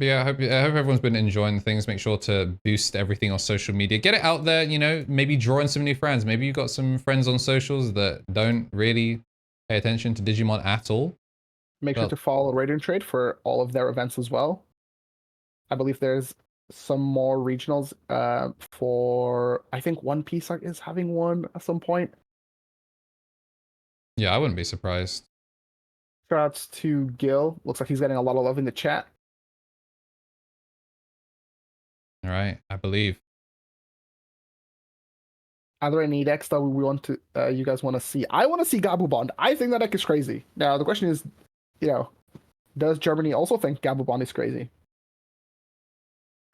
But yeah, I hope everyone's been enjoying things. Make sure to boost everything on social media. Get it out there, you know, maybe draw in some new friends. Maybe you've got some friends on socials that don't really pay attention to Digimon at all. Make sure Well, to follow Radiant Trade for all of their events as well. I believe there's some more regionals for, I think One Piece is having one at some point. yeah, I wouldn't be surprised. Shoutouts to Gil. Looks like he's getting a lot of love in the chat. All right, I believe. Are there any decks that we want to, you guys want to see? I want to see Gabubond. I think that deck is crazy. Now the question is, you know, does Germany also think Gabubond is crazy?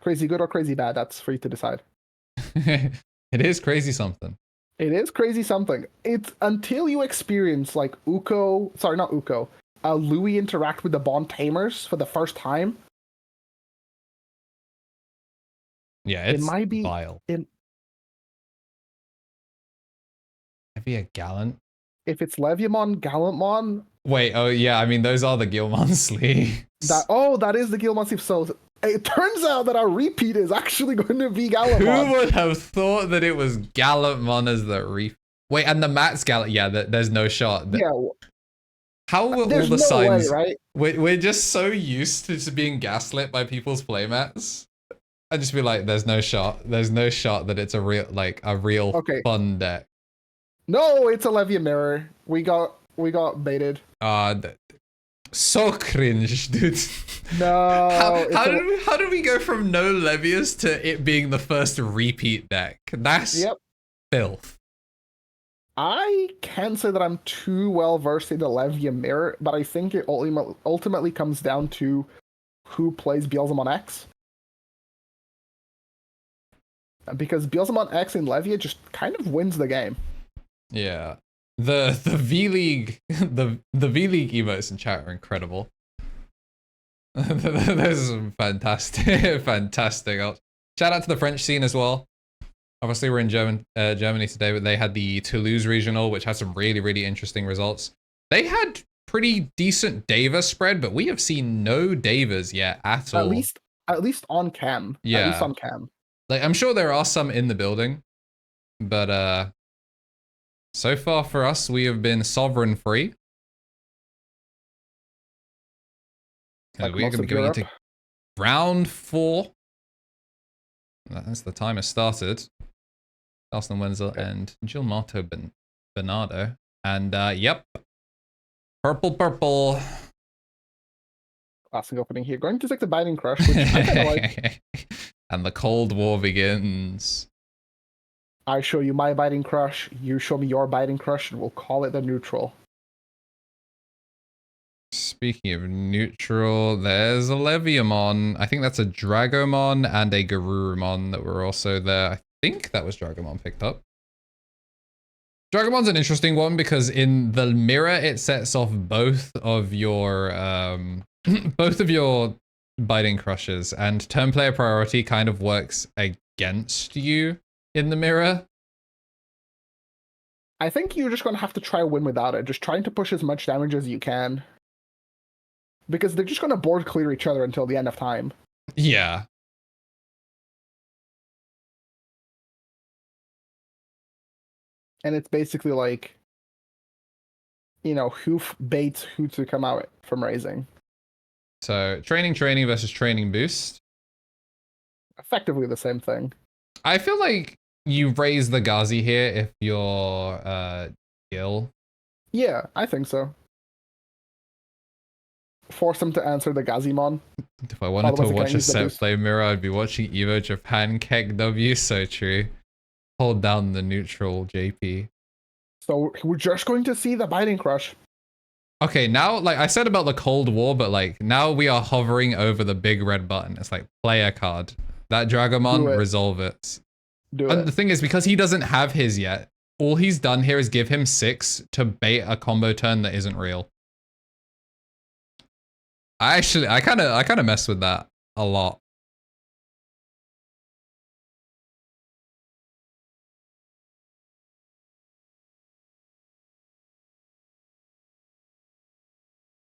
Crazy good or crazy bad? That's for you to decide. It is crazy something. It is crazy something. It's until you experience like Uko, sorry, not Uko, Louis interact with the Bond Tamers for the first time. Yeah, It it's might be vile. in Maybe a Gallant. if it's Leviamon, Gallantmon. Wait, oh yeah, I mean those are the Gilmon sleeves. That is the Guilmon sleeve. So it turns out that our repeat is actually going to be Who Gallantmon. would have thought that it was Gallantmon as the reef? Wait, and the Matt's Gallant. Yeah, there's no shot. Yeah, How were all there's the no signs? way, right? We're just so used to just being gaslit by people's playmats. I just be like, there's no shot. There's no shot that it's a real Okay. fun deck. No, it's a Levia mirror. We got baited. So cringe, dude. No. How did we go from no Levias to it being the first repeat deck? That's filth. I can't say that I'm too well versed in the Levia mirror, but I think it ultimately comes down to who plays Beelzemon X. Because Beelzemon X in Levia just kind of wins the game. Yeah. The V League the V League emotes in chat are incredible. Those are fantastic. Shout out to the French scene as well. Obviously we're in Germany today, but they had the Toulouse regional, which had some really interesting results. They had pretty decent Dava spread, but we have seen no Davas yet at all. At least on cam. Yeah. At least on cam. Like I'm sure there are some in the building, but so far for us, we have been sovereign free. Like we're going to be going into round 4. That's the timer started. Arsenal Wenzel and Gilmarto Bernardo. And yep. Purple. Classic opening here. Going to take the Binding Crush, which I kind of like. And the Cold War begins. I show you my Biting Crush, you show me your Biting Crush, and we'll call it the neutral. Speaking of neutral, there's a Leviamon. I think that's a Dragomon and a Garurumon that were also there. I think that was Dragomon picked up. Dragomon's an interesting one because in the mirror it sets off both of your Biting Crushes, and turn player priority kind of works against you in the mirror. I think you're just going to have to try win without it. Just trying to push as much damage as you can. Because they're just going to board clear each other until the end of time. Yeah. And it's basically like, you know, who baits who to come out from raising. So training versus training boost. Effectively the same thing. I feel like you raise the Ghazi here if you're Gil. Yeah, I think so. Force him to answer the Gazimon. If I wanted to watch a set play mirror, I'd be watching Evo Japan KEW. So true. Hold down the neutral JP. So we're just going to see the Biting Crush. Okay, now, like I said about the Cold War, but like now we are hovering over the big red button. It's like play a card. That Dragomon, resolve it. The thing is, because he doesn't have his yet, all he's done here is give him 6 to bait a combo turn that isn't real. I kind of mess with that a lot.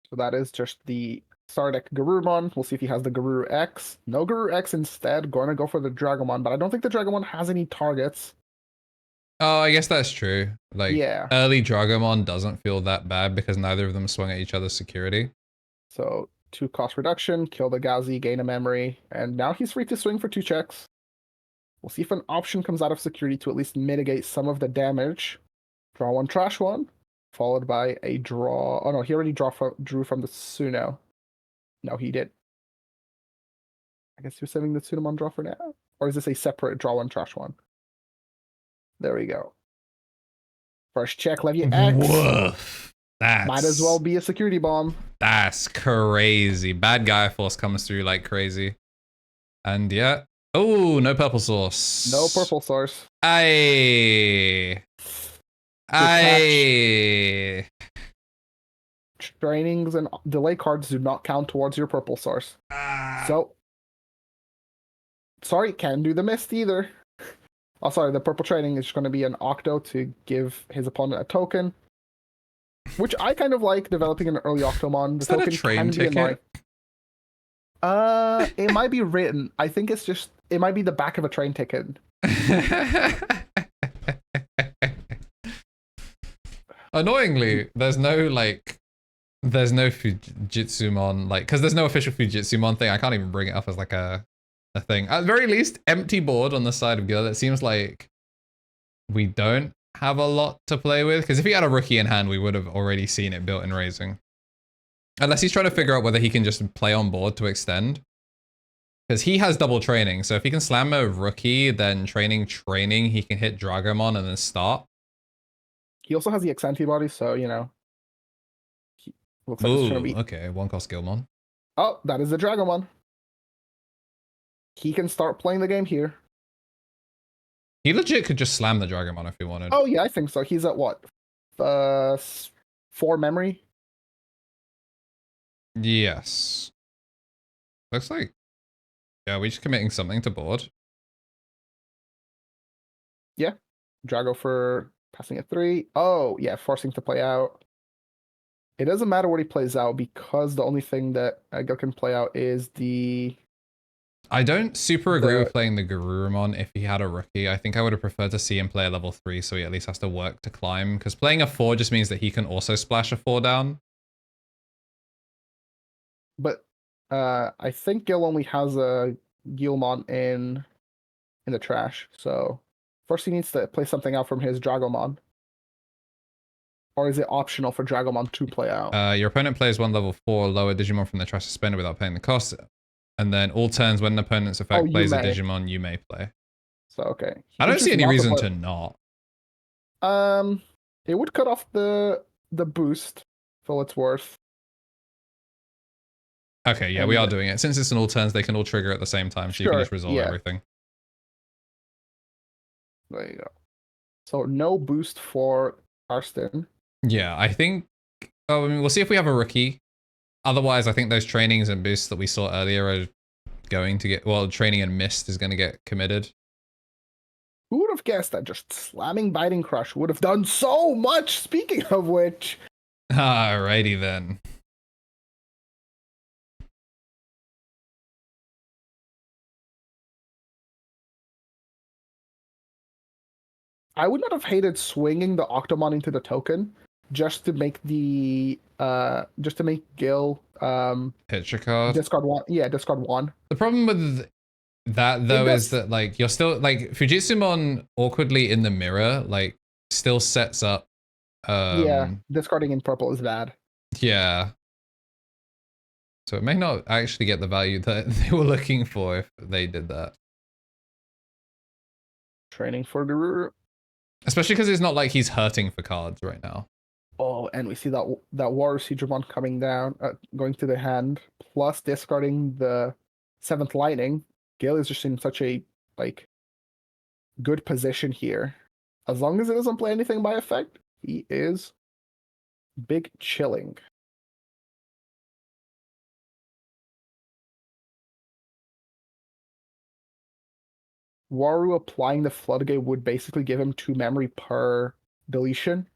So that is just the Start deck Garurumon. We'll see if he has the Garuru X. No Garuru X instead. Going to go for the Dragomon, but I don't think the Dragomon has any targets. Oh, I guess that's true. Like, yeah. Early Dragomon doesn't feel that bad because neither of them swung at each other's security. So 2 cost reduction, kill the Gauzy, gain a memory, and now he's free to swing for 2 checks. We'll see if an option comes out of security to at least mitigate some of the damage. Draw 1, trash 1, followed by a draw. Oh no, he already drew from the Suno. No, he did. I guess you're saving the Tsunomon draw for now? Or is this a separate draw 1, trash 1? There we go. First check, Levia X. Woof. Might as well be a security bomb. That's crazy. Bad guy force comes through like crazy. And yeah. Oh, no purple source. No purple source. Aye. Aye. Trainings and delay cards do not count towards your purple source. So, sorry, can't do the mist either. Oh, sorry, the purple training is going to be an Octo to give his opponent a token. Which I kind of like, developing an early Octomon. The token a train ticket? It might be written. I think it's just, it might be the back of a train ticket. Annoyingly, there's no Fujitsumon, like, because there's no official Fujitsumon thing. I can't even bring it up as like a thing. At the very least, empty board on the side of Gil. It seems like we don't have a lot to play with, because if he had a rookie in hand, we would have already seen it built in Raising. Unless he's trying to figure out whether he can just play on board to extend. Because he has double training, so if he can slam a rookie, then training, he can hit Dragomon and then start. He also has the X antibody, so, you know. Looks like it's gonna be... okay, 1-cost Gilmon. Oh, that is the Dragomon. He can start playing the game here. He legit could just slam the Dragomon if he wanted. Oh, yeah, I think so. He's at what? 4 memory? Yes. Looks like... yeah, we're just committing something to board. Yeah. Drago for passing at 3. Oh, yeah, forcing to play out. It doesn't matter what he plays out, because the only thing that Gil can play out is the... I don't super agree with playing the Garurumon if he had a rookie. I think I would have preferred to see him play a level 3, so he at least has to work to climb. Because playing a 4 just means that he can also splash a 4 down. But I think Gil only has a Gilmon in the trash. So first he needs to play something out from his Dragomon. Or is it optional for Dragomon to play out? Your opponent plays 1 level 4 lower Digimon from the trash suspended without paying the cost. And then all turns when an opponent's effect plays a Digimon, you may play. So, okay. I don't see any reason to not. It would cut off the boost for what it's worth. Okay, yeah, we are doing it. Since it's an all turns, they can all trigger at the same time, so you can just resolve everything. There you go. So no boost for Karsten. Yeah, I think... oh, I mean, we'll see if we have a rookie. Otherwise, I think those trainings and boosts that we saw earlier are going to get... well, training and mist is going to get committed. Who would have guessed that just slamming Biting Crush would have done so much, speaking of which? Alrighty then. I would not have hated swinging the Octomon into the token just to make the Gil hit your card. Discard 1. Yeah, discard 1. The problem with that though is that like you're still like Fujitsumon awkwardly in the mirror like still sets up yeah, discarding in purple is bad. Yeah. So it may not actually get the value that they were looking for if they did that. Training for Guru. Especially because it's not like he's hurting for cards right now. Oh, and we see that War Siegramon coming down, going to the hand, plus discarding the 7th Lightning. Gil is just in such a like good position here. As long as it doesn't play anything by effect, he is big chilling. Waru applying the Floodgate would basically give him 2 memory per deletion.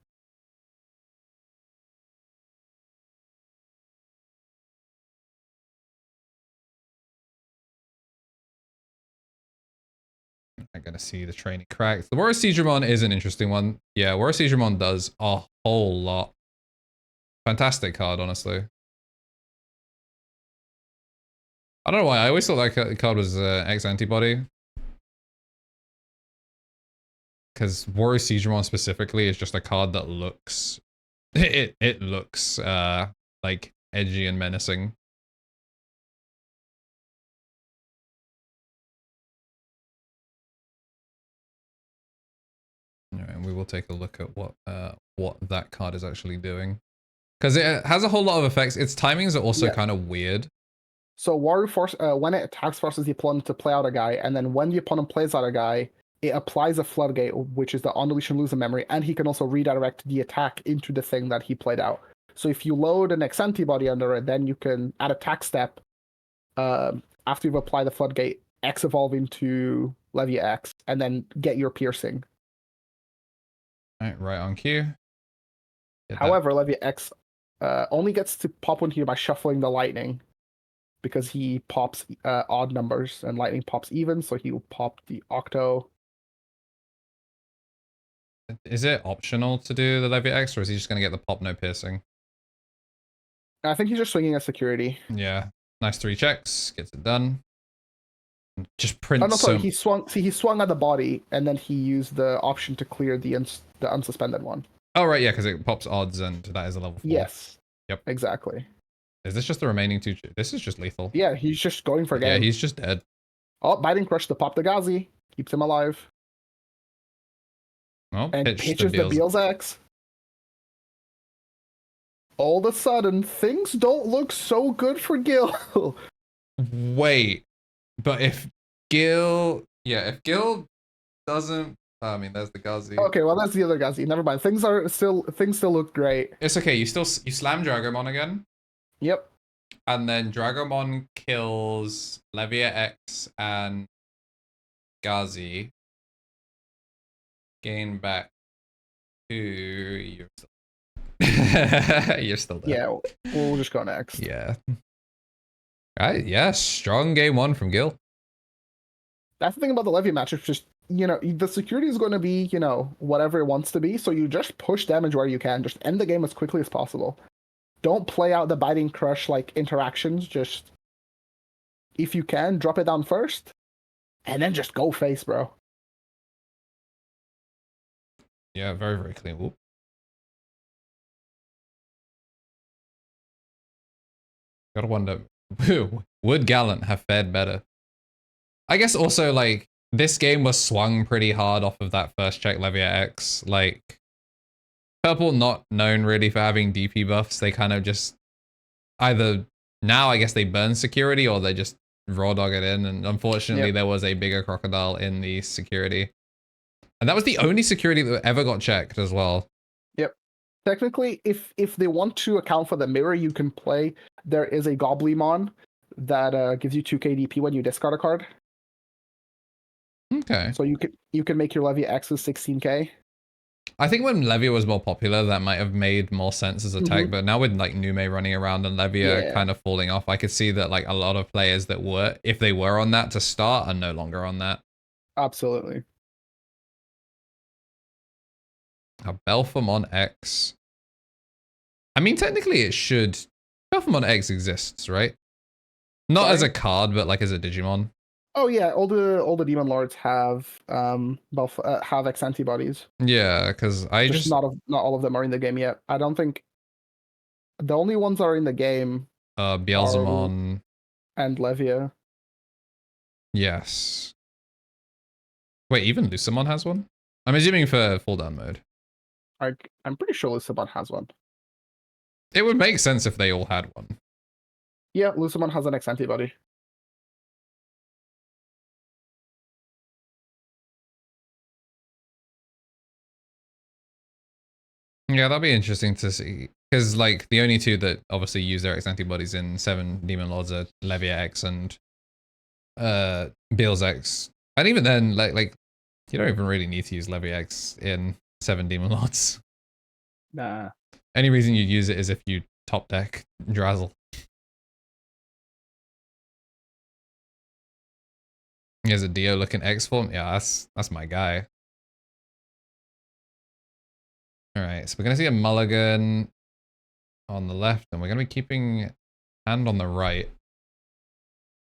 I'm gonna see the training cracked. The Warrior Digimon is an interesting one. Yeah, Warrior Digimon does a whole lot. Fantastic card, honestly. I don't know why. I always thought that card was X antibody. Because Warrior Digimon specifically is just a card that looks... It looks like edgy and menacing. And we will take a look at what that card is actually doing. Because it has a whole lot of effects. Its timings are also kind of weird. So Warrior Force, when it attacks, forces the opponent to play out a guy, and then when the opponent plays out a guy, it applies a floodgate, which is the on-deletion lose a memory, and he can also redirect the attack into the thing that he played out. So if you load an X antibody under it, then you can, at attack step, after you've applied the floodgate, X evolve into Levia X, and then get your piercing. Right on cue. However, Levia X only gets to pop one here by shuffling the lightning, because he pops odd numbers and lightning pops even, so he will pop the octo. Is it optional to do the Levia X, or is he just going to get the pop no piercing? I think he's just swinging at security. Yeah, nice 3 checks, gets it done. Just print. Oh no, sorry, he swung. See, he swung at the body, and then he used the option to clear the unsuspended one. Oh right, yeah, because it pops odds, and that is a level 4. Yes. Yep. Exactly. Is this just the remaining 2? This is just lethal. Yeah, he's just going for game. Yeah, he's just dead. Oh, biting crush to pop the Gazi. Keeps him alive. Oh, and pitches the Beals X. All of a sudden, things don't look so good for Gil. Wait, but if Gil doesn't, I mean, there's the Gazi. Okay, well that's the other Gazi. Never mind. Things still look great. It's okay. You slam Dragomon again. Yep. And then Dragomon kills Levia X and Gazi. Gain back 2. You're still there. Yeah, we'll just go next. Yeah. Right. Yeah. Strong game 1 from Gil. That's the thing about the Levia match. It's just, the security is going to be, whatever it wants to be. So you just push damage where you can. Just end the game as quickly as possible. Don't play out the biting crush like interactions. Just, if you can, drop it down first, and then just go face, bro. Yeah, very, very clean. Whoop. Gotta wonder, would Gallant have fared better? I guess also, like, this game was swung pretty hard off of that first check Levia X. Like, Purple not known really for having DP buffs. They kind of just either now I guess they burn security or they just raw dog it in. And unfortunately, there was a bigger crocodile in the security. And that was the only security that ever got checked as well. Yep. Technically, if they want to account for the mirror you can play, there is a Goblimon that gives you 2k DP when you discard a card. Okay. So you can make your Levia X with 16k. I think when Levia was more popular, that might have made more sense as a tech, but now with like Nume running around and Levia kind of falling off, I could see that like a lot of players that were, if they were on that to start, are no longer on that. Absolutely. A Belphemon X. I mean, technically it should. Belphemon X exists, right? Not as a card, but like as a Digimon. Oh yeah, all the demon lords have have X antibodies. Yeah, because not all of them are in the game yet. I don't think the only ones that are in the game Beelzemon and Levia. Yes. Wait, even Lucemon has one? I'm assuming for full down mode. I'm pretty sure Lucemon has one. It would make sense if they all had one. Yeah, Lucemon has an X antibody. Yeah, that'd be interesting to see. Because, like, the only two that obviously use their X antibodies in 7 Demon Lords are Levia X and Beelz X. And even then, like you don't even really need to use Levia X in 7 Demon Lords. Nah. Any reason you'd use it is if you top deck Drazzle. He has a Dio looking X form. Yeah, that's my guy. All right, so we're gonna see a mulligan on the left, and we're gonna be keeping hand on the right.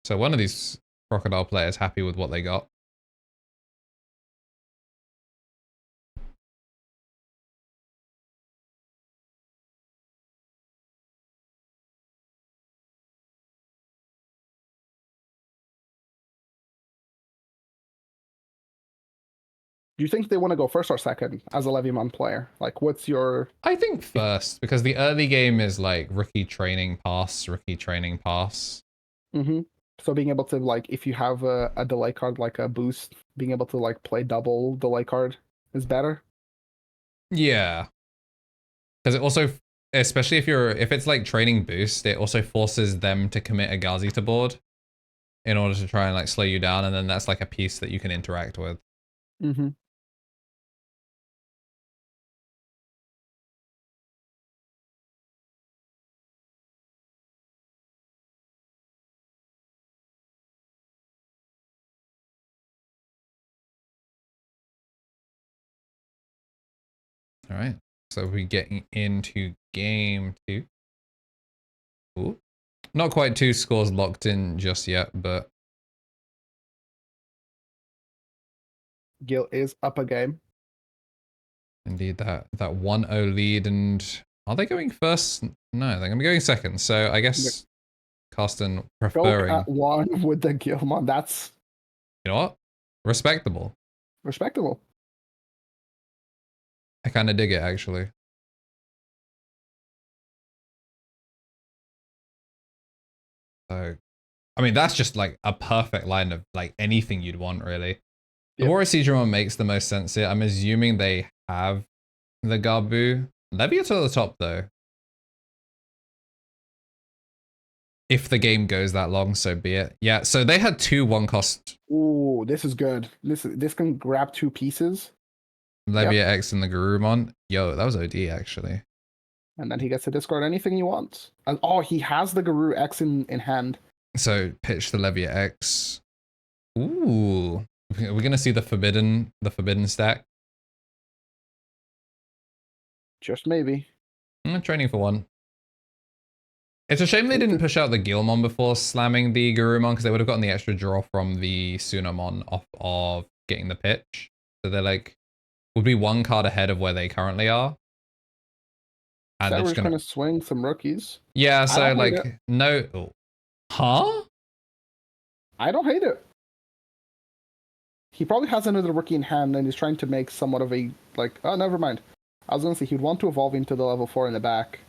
So one of these crocodile players happy with what they got. Do you think they want to go first or second as a Leviamon player? Like, what's your... I think first, because the early game is like rookie training pass, rookie training pass. Mm-hmm. So being able to, like, if you have a delay card, like a boost, being able to, like, play double delay card is better? Yeah. Because it also, especially if it's like training boost, it also forces them to commit a Gazi to board in order to try and like slow you down, and then that's like a piece that you can interact with. Mm-hmm. All right, so we're getting into game 2. Ooh. Not quite 2 scores locked in just yet, but Gil is up a game. indeed that 1-0 lead. And are they going first? No, they're gonna be going second. So I guess Carsten preferring Go at 1 with the Gilmon. That's, you know what? Respectable. respectable. I kind of dig it, actually. So, I mean, that's just like a perfect line of like anything you'd want, really. The Warrior Digimon makes the most sense here. I'm assuming they have the Gabu. Levia to the top, though. If the game goes that long, so be it. Yeah, so they had 2 1-cost. Ooh, this is good. This can grab 2 pieces. Levia X and the Garurumon. Yo, that was OD, actually. And then he gets to discard anything he wants. And, oh, he has the Guru X in hand. So pitch the Levia X. Ooh. We're going to see the forbidden stack. Just maybe. Training for 1. It's a shame they didn't push out the Guilmon before slamming the Garurumon, because they would have gotten the extra draw from the Sunomon off of getting the pitch. So they're like, would be 1 card ahead of where they currently are. And so we're just gonna swing some rookies. Yeah, so like no. Oh. Huh? I don't hate it. He probably has another rookie in hand and he's trying to make somewhat of a, like, oh, never mind. I was gonna say he'd want to evolve into the level 4 in the back.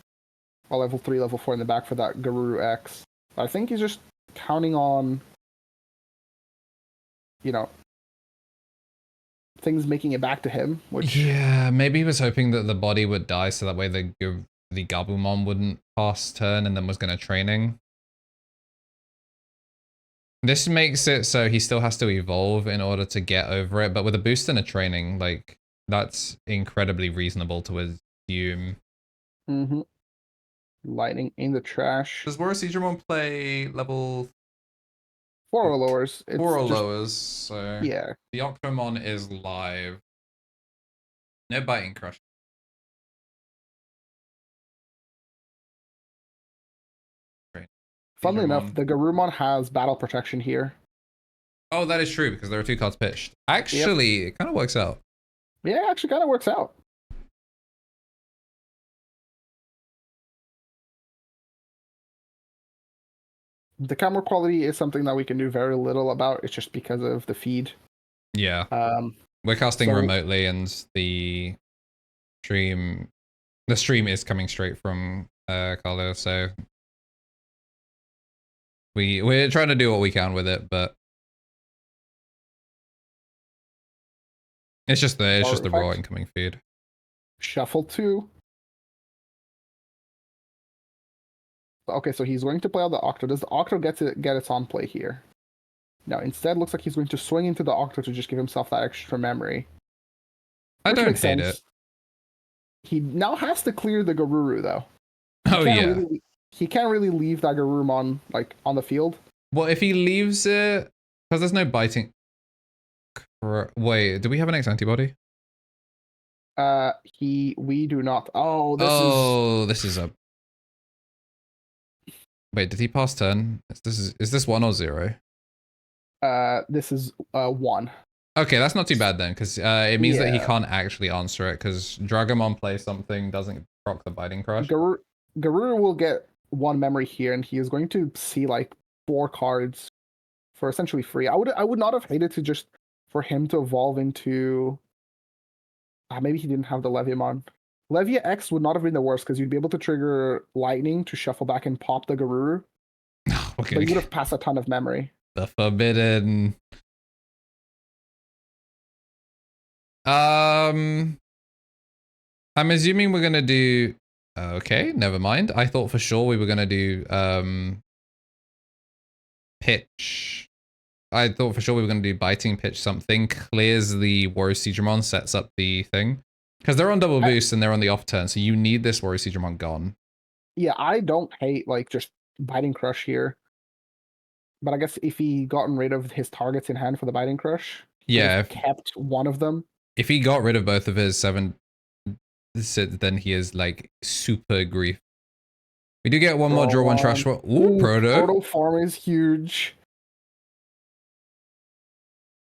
Or level 3, level 4 in the back for that Garuru X. I think he's just counting on, you know, things making it back to him. Which, yeah, maybe he was hoping that the body would die so that way the Gabumon wouldn't pass turn and then was going to training. This makes it so he still has to evolve in order to get over it, but with a boost and a training, like, that's incredibly reasonable to assume. Mm-hmm. Lightning in the trash. Does Warrior Digimon play level 4 or lowers? 4 or lowers, so yeah. the Octomon is live. No biting crush. Great. Funnily enough, the Garurumon has battle protection here. Oh, that is true, because there are 2 cards pitched. Actually, it kind of works out. Yeah, it actually kind of works out. The camera quality is something that we can do very little about. It's just because of the feed. Yeah. We're casting remotely, and the stream is coming straight from Carlo, so we're trying to do what we can with it, but it's just the raw incoming feed. Shuffle 2. Okay, so he's going to play out the Octo. Does the Octo get its on play here? No, instead looks like he's going to swing into the Octo to just give himself that extra memory. I don't hate it. He now has to clear the Garuru, though. He can't really leave that Garurumon, like, on the field. Well, if he leaves it, because there's no biting. Wait, do we have an X antibody? We do not. Oh, this is a. Wait, did he pass turn? Is this 1 or 0? This is 1. Okay, that's not too bad then, because it means that he can't actually answer it, because Dragomon plays something, doesn't proc the Biting Crush. Garuru will get 1 memory here, and he is going to see like 4 cards for essentially free. I would not have hated to just for him to evolve into. Maybe he didn't have the Leviamon. Levia X would not have been the worst because you'd be able to trigger lightning to shuffle back and pop the Garuru. Okay. But you would have passed a ton of memory. The forbidden. I'm assuming we're gonna do. Okay, never mind. I thought for sure we were gonna do pitch. I thought for sure we were gonna do biting pitch something. Clears the Warrior Digimon, sets up the thing. Because they're on double boost and they're on the off turn, so you need this Warrior Digimon gone. Yeah, I don't hate like just Biting Crush here. But I guess if he gotten rid of his targets in hand for the Biting Crush, kept one of them. If he got rid of both of his 7, then he is like super grief. We do get one more draw one trash. Ooh, Proto form is huge.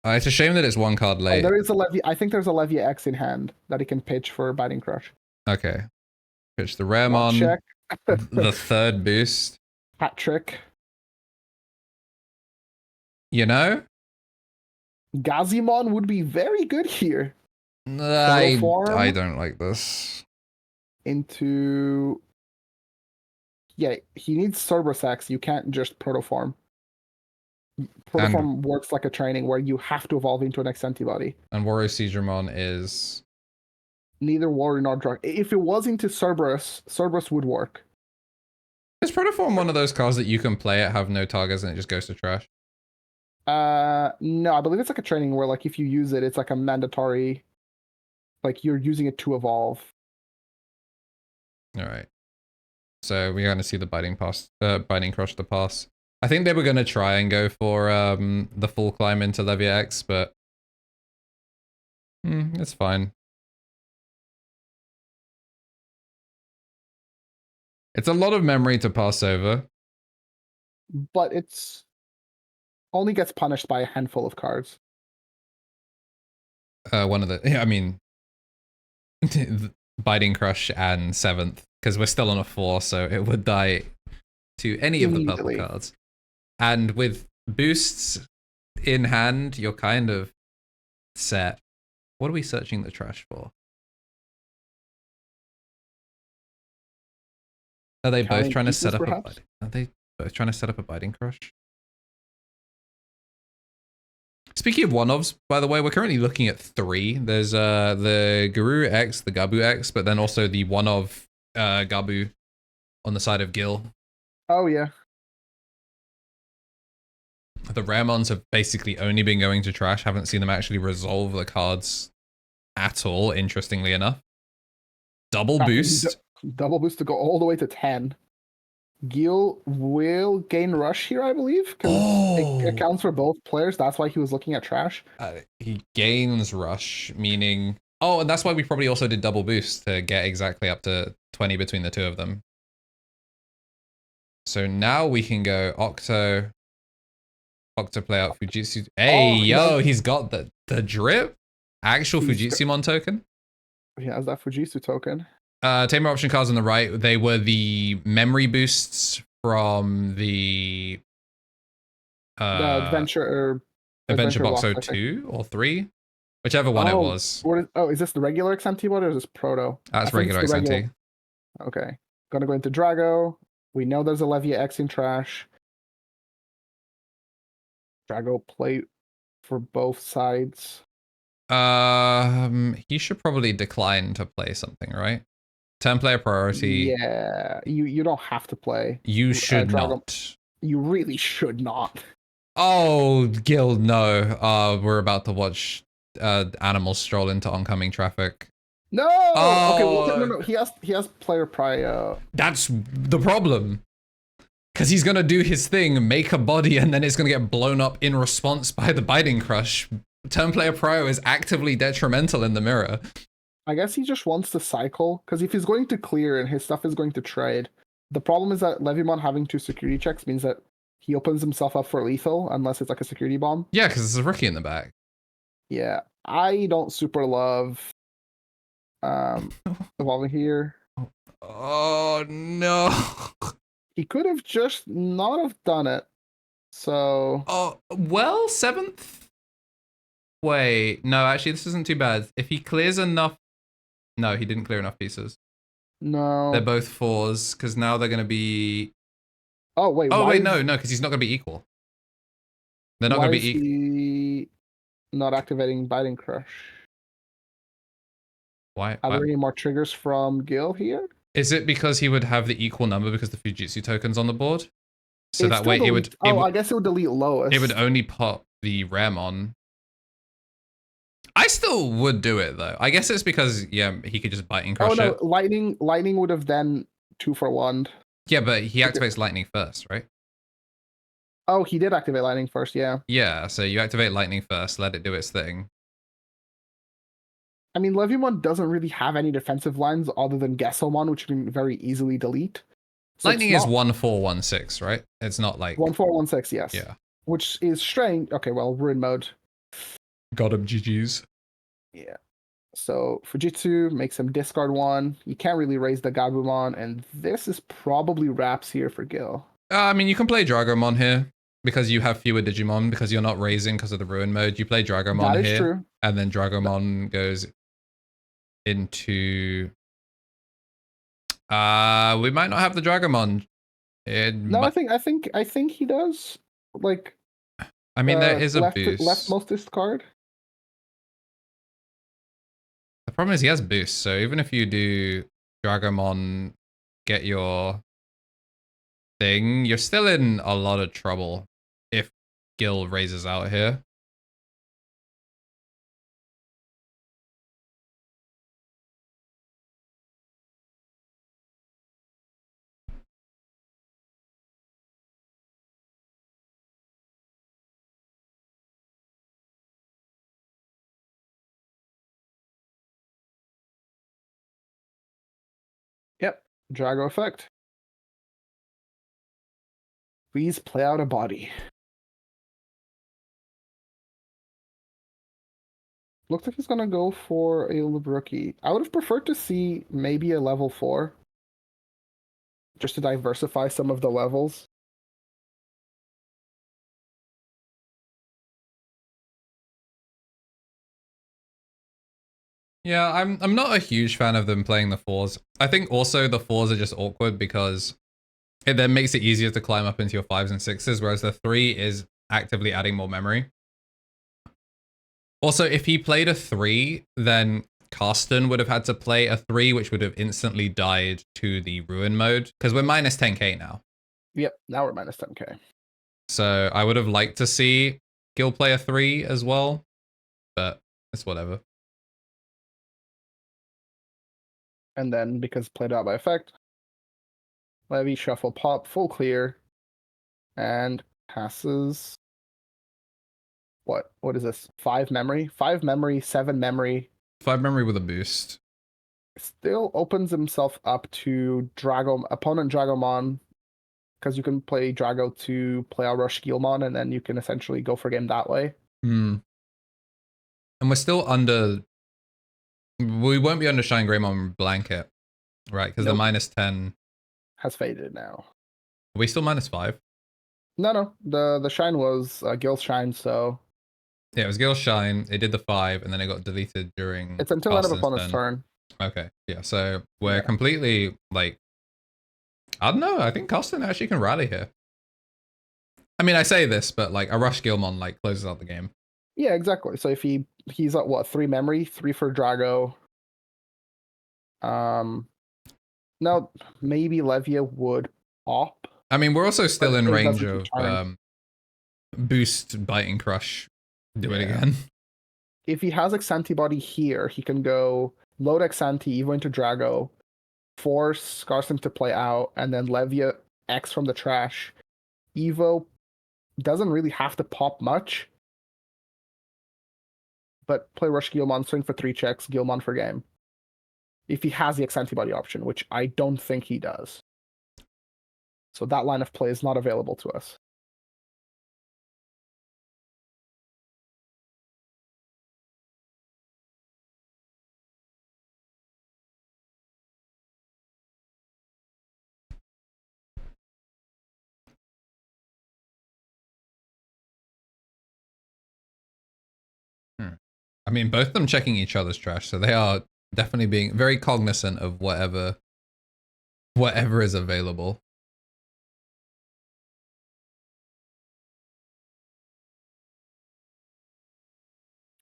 It's a shame that it's 1 card late. There is a Levy. I think there's a Levia X in hand that he can pitch for Biting Crush. Okay. Pitch the Raremon. Check. The 3rd boost. Hat trick. You know? Gazimon would be very good here. I don't like this. Into. Yeah, he needs Cerberus X. You can't just Protoform. Protoform works like a training where you have to evolve into an X antibody. And Warrior Digimon is neither Warrior nor Drug. If it was into Cerberus, Cerberus would work. Is Protoform one of those cards that you can play it, have no targets, and it just goes to trash? No, I believe it's like a training where like if you use it, it's like a mandatory, like you're using it to evolve. All right. So we're going to see the Biting Crush to pass. I think they were going to try and go for the full climb into Levia X, but it's fine. It's a lot of memory to pass over. But it's only gets punished by a handful of cards. One of the, I mean, Biting Crush and 7th, because we're still on a 4, so it would die to any of the purple cards. And with boosts in hand, you're kind of set. What are we searching the trash for? Are they both trying to set up a Biting Crush? Speaking of one-ofs, by the way, we're currently looking at 3. There's the Garuru X, the Gabu X, but then also the one-of Gabu on the side of Gil. Oh, yeah. The Raremons have basically only been going to trash. Haven't seen them actually resolve the cards at all, interestingly enough. Double boost. Double boost to go all the way to 10. Gil will gain rush here, I believe, because it accounts for both players. That's why he was looking at trash. He gains rush, meaning... Oh, and that's why we probably also did double boost to get exactly up to 20 between the 2 of them. So now we can go Octo play out Fujitsu. Hey, he's got the drip. Actual Fujitsumon token. He has that Fujitsu token. Tamer option cards on the right. They were the memory boosts from the Adventure Box 02 or 3. Whichever one it was. Is this the regular XMT or is this Proto? That's regular XMT. Okay. Gonna go into Drago. We know there's a Levia X in trash. Drago play for both sides. He should probably decline to play something, right? 10 player priority. Yeah, you don't have to play. You should not. You really should not. Oh, Gil, no. We're about to watch animals stroll into oncoming traffic. No. Okay. Well, no. He has player prior. That's the problem. Because he's going to do his thing, make a body, and then it's going to get blown up in response by the Biting Crush. Turn Player Pro is actively detrimental in the mirror. I guess he just wants to cycle, because if he's going to clear and his stuff is going to trade, the problem is that Leviamon having 2 security checks means that he opens himself up for lethal unless it's like a security bomb. Yeah, because there's a rookie in the back. Yeah, I don't super love evolving here. Oh no. He could have just not have done it. So. Oh well, 7th. Wait, no, actually, this isn't too bad. If he clears enough, no, he didn't clear enough pieces. No, they're both 4s because now they're gonna be. Oh wait. Oh wait, no, because he's not gonna be equal. They're not gonna be equal. He not activating Biting Crush? Why? Are there any more triggers from Gil here? Is it because he would have the equal number because the Fujitsu token's on the board? So that way it would. I guess it would delete lowest. It would only pop the Ramon. I still would do it though. I guess it's because he could just Biting Crush it. Lightning would have then 2 for 1. Yeah, but he activates Lightning first, right? Oh, he did activate Lightning first, yeah. Yeah, so you activate Lightning first, let it do its thing. I mean, Leviamon doesn't really have any defensive lines other than gaogamon, which you can very easily delete. So Lightning is 1416, right? It's not like 1416, yes. Yeah. Which is strange. Okay, well, Ruin mode. Got him, GG's. Yeah. So Fujitsu makes him discard 1. You can't really raise the Gabumon, and this is probably wraps here for Gil. I mean, you can play Dragomon here because you have fewer Digimon because you're not raising because of the Ruin mode. You play Dragomon here, true. And then Dragomon goes into. We might not have the Dragomon. No, I think he does. Like, I mean, there is a boost. Leftmost discard. The problem is he has boost, so even if you do Dragomon, get your thing, you're still in a lot of trouble if Gil raises out here. Yep, Drago effect. Please play out a body. Looks like he's gonna go for a rookie. I would have preferred to see maybe a level 4. Just to diversify some of the levels. Yeah, I'm not a huge fan of them playing the 4s. I think also the 4s are just awkward because it then makes it easier to climb up into your 5s and 6s, whereas the 3 is actively adding more memory. Also, if he played a 3, then Karsten would have had to play a 3, which would have instantly died to the Ruin mode, because we're minus 10k now. Yep, now we're minus 10k. So I would have liked to see Gil play a 3 as well, but it's whatever. And then, because played out by effect, Levy, shuffle, pop, full clear, and passes. What is this? 5 memory? 5 memory, 7 memory. 5 memory with a boost. Still opens himself up to opponent Dragomon, because you can play Drago to play out Rush Gilmon, and then you can essentially go for game that way. And we're still under. We won't be under Shine Greymon Blanket, right? Because the minus 10 has faded now. Are we still minus 5? No. The Shine was Gil's Shine, so. Yeah, it was Gil's Shine. It did the 5, and then it got deleted during. It's until end of opponent's turn. Okay, yeah. So we're completely like. I don't know. I think Karsten actually can rally here. I mean, I say this, but like a Rush Gilmon like closes out the game. Yeah, exactly. So if he's at what, 3 memory, 3 for Drago. Now maybe Levia would pop. I mean, we're also still in range of boost Biting Crush. Do it again. If he has X antibody here, he can go load X anti, Evo into Drago, force Karsten to play out, and then Levia X from the trash. Evo doesn't really have to pop much. but play Rush Guilmon, swing for 3 checks, Guilmon for game. If he has the X antibody option, which I don't think he does. So that line of play is not available to us. I mean, both of them checking each other's trash, so they are definitely being very cognizant of whatever is available.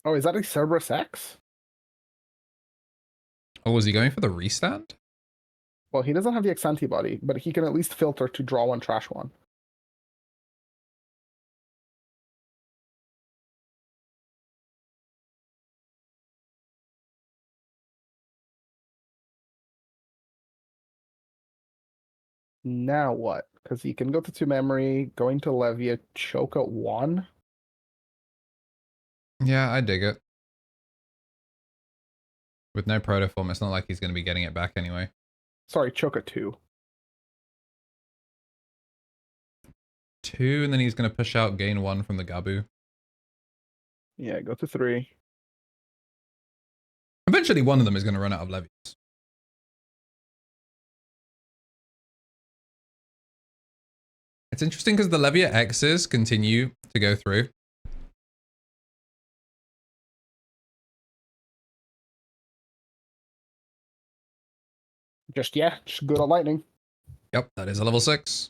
Oh, is that a Cerberus X? Oh, was he going for the restand? Well, he doesn't have the X antibody, but he can at least filter to draw 1, trash 1. Now what? Because he can go to 2 memory, going to Levia, choke at 1. Yeah, I dig it. With no protoform, it's not like he's going to be getting it back anyway. Sorry, choke at 2. 2, and then he's going to push out gain 1 from the Gabu. Yeah, go to 3. Eventually, one of them is going to run out of levies. It's interesting because the Levia X's continue to go through. Just good on lightning. Yep, that is a level 6.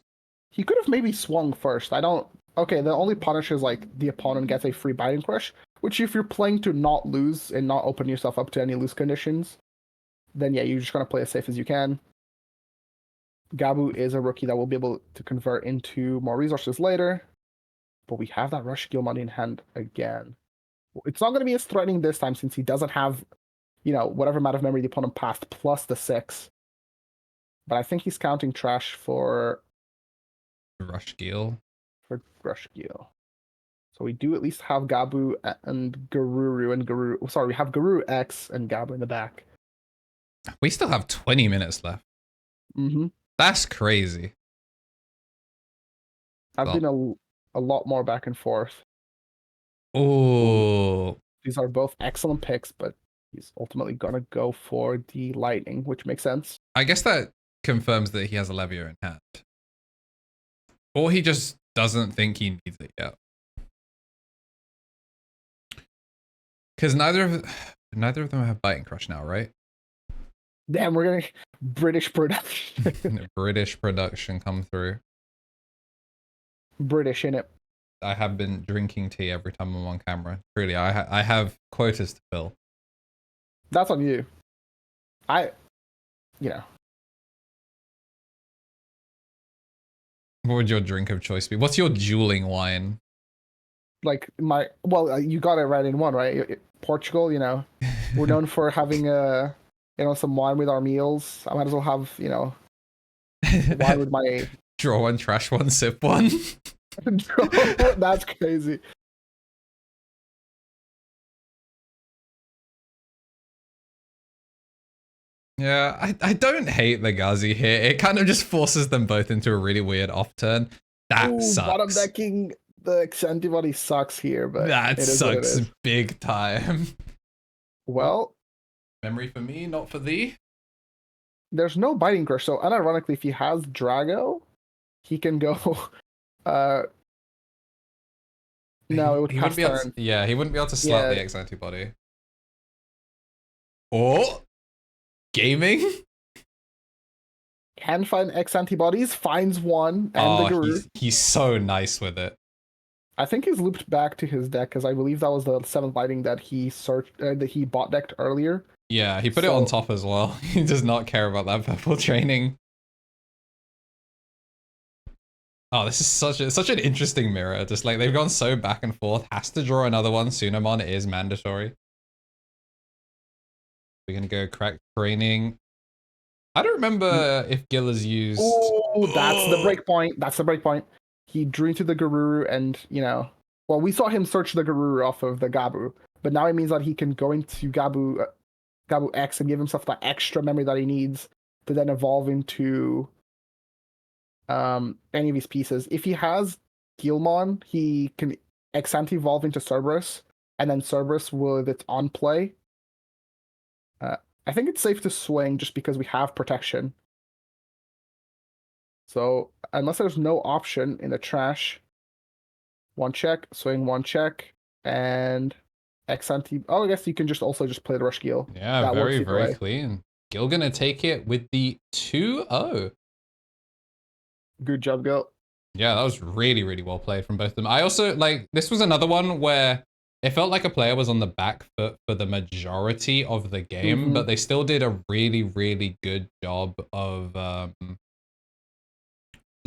He could have maybe swung first. Okay, the only punish is like the opponent gets a free biting crush, which if you're playing to not lose and not open yourself up to any lose conditions, then yeah, you're just going to play as safe as you can. Gabu is a rookie that will be able to convert into more resources later, but we have that Rush Guilmon in hand again. It's not going to be as threatening this time since he doesn't have, whatever amount of memory the opponent passed plus the 6. But I think he's counting trash for Rush Gil. For Rush Gil. So we do at least have Gabu and Garuru. Sorry, we have Garuru X and Gabu in the back. We still have 20 minutes left. Mm-hmm. That's crazy. I've been a lot more back and forth. Oh. These are both excellent picks, but he's ultimately going to go for the lightning, which makes sense. I guess that confirms that he has a Levia in hand. Or he just doesn't think he needs it yet. Because neither of them have biting crush now, right? Damn, we're gonna British production. British production come through. British in it. I have been drinking tea every time I'm on camera. Really, I have quotas to fill. That's on you. What would your drink of choice be? What's your dueling wine? Like you got it right in one, right? Portugal, we're known for having some wine with our meals. I might as well have, wine with my draw 1, trash 1, sip 1. That's crazy. Yeah, I don't hate the Gazi here. It kind of just forces them both into a really weird off turn. That sucks. Bottom decking the X antibody sucks here, but that sucks big time. Well, memory for me, not for thee. There's no biting crush, so unironically, if he has Drago, he can go. No, it would pass turn. Yeah, he wouldn't be able to slap the X antibody. Or gaming. Can find X antibodies, finds one, and the Guru. He's so nice with it. I think he's looped back to his deck because I believe that was the 7th lighting that he that he bot decked earlier. Yeah, he put it on top as well. He does not care about that purple training. Oh, this is such an interesting mirror. Just like they've gone so back and forth. Has to draw another one. Sunamon is mandatory. We're gonna go crack training. I don't remember if Gil has used. Oh, that's the breakpoint. That's the breakpoint. He drew into the Garuru, and we saw him search the Garuru off of the Gabu. but now it means that he can go into Gabu X and give himself that extra memory that he needs to then evolve into any of his pieces. If he has Gilmon, he can ex-ante evolve into Cerberus, and then Cerberus with its on play. I think it's safe to swing just because we have protection. So unless there's no option in the trash, 1 check, swing 1 check, and ex-ante. Oh, I guess you can just also just play the Rush Gil. Yeah, that very, very clean. Gil gonna take it with the 2-0. Good job, Gil. Yeah, that was really, really well played from both of them. I also, like, this was another one where it felt like a player was on the back foot for the majority of the game, but they still did a really, really good job of,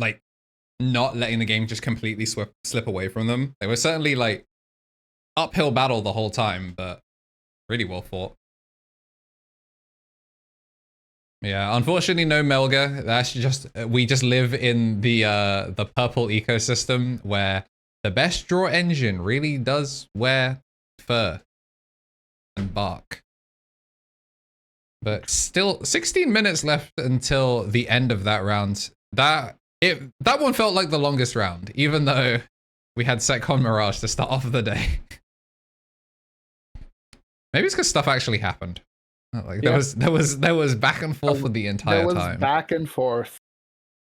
like, not letting the game just completely slip away from them. They were certainly, like, uphill battle the whole time, but really well fought. Yeah, unfortunately, no Melga. That's just, we just live in the purple ecosystem where the best draw engine really does wear fur and bark. But still, 16 minutes left until the end of that round. That one felt like the longest round, even though we had Setcon Mirage to start off the day. Maybe it's because stuff actually happened. Like there was back and forth for the entire time. There was back and forth.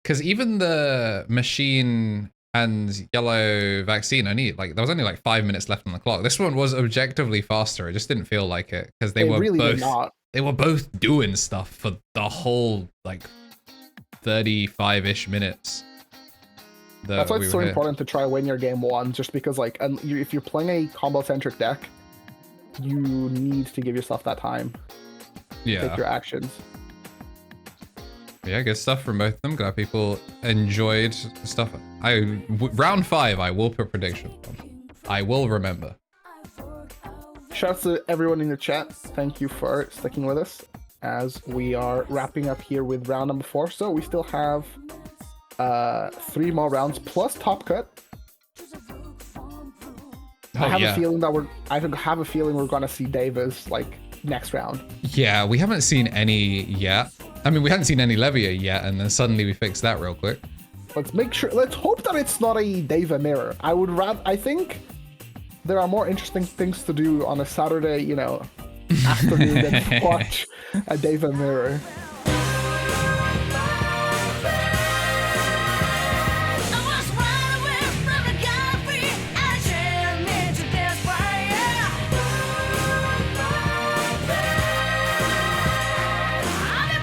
Because even the machine and yellow vaccine only there was only like 5 minutes left on the clock. This one was objectively faster. It just didn't feel like it because they were both doing stuff for the whole like 35-ish minutes. That's why it's so important to try win your game 1, just because like if you're playing a combo centric deck, you need to give yourself that time. Yeah. Take your actions. Yeah, good stuff from both of them. Glad people enjoyed stuff. Round 5, I will put predictions on. I will remember. Shouts to everyone in the chat. Thank you for sticking with us as we are wrapping up here with round number 4. So we still have 3 more rounds plus top cut. I have a feeling that we're gonna see Davis like next round. Yeah, we haven't seen any yet. I mean, we hadn't seen any Levia yet, and then suddenly we fixed that real quick. Let's hope that it's not a Deva mirror. I think there are more interesting things to do on a Saturday, afternoon than watch a Deva mirror.